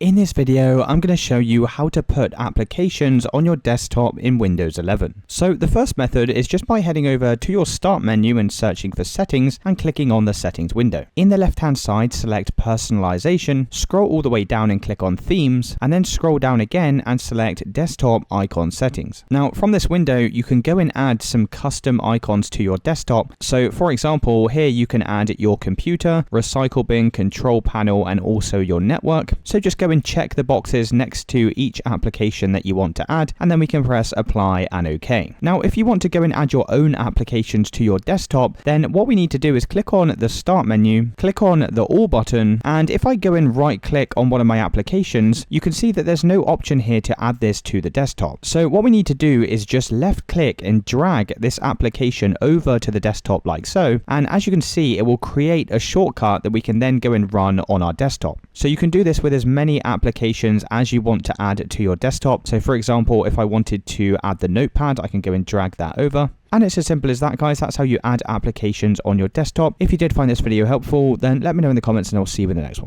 In this video, I'm going to show you how to put applications on your desktop in Windows 11. So the first method is just by heading over to your Start menu and searching for Settings and clicking on the Settings window. In the left-hand side, select Personalization, scroll all the way down and click on Themes, and then scroll down again and select Desktop Icon Settings. Now, from this window, you can go and add some custom icons to your desktop. So for example, here you can add your computer, recycle bin, control panel, and also your network. So just go and check the boxes next to each application that you want to add, and then we can press apply and OK. Now, if you want to go and add your own applications to your desktop, then what we need to do is click on the Start menu, click on the All button, and if I go and right click on one of my applications, you can see that there's no option here to add this to the desktop. So what we need to do is just left click and drag this application over to the desktop like so, and as you can see, it will create a shortcut that we can then go and run on our desktop. So you can do this with as many applications as you want to add to your desktop. So for example, if I wanted to add the notepad, I can go and drag that over. And it's as simple as that, guys. That's how you add applications on your desktop. If you did find this video helpful, then let me know in the comments and I'll see you in the next one.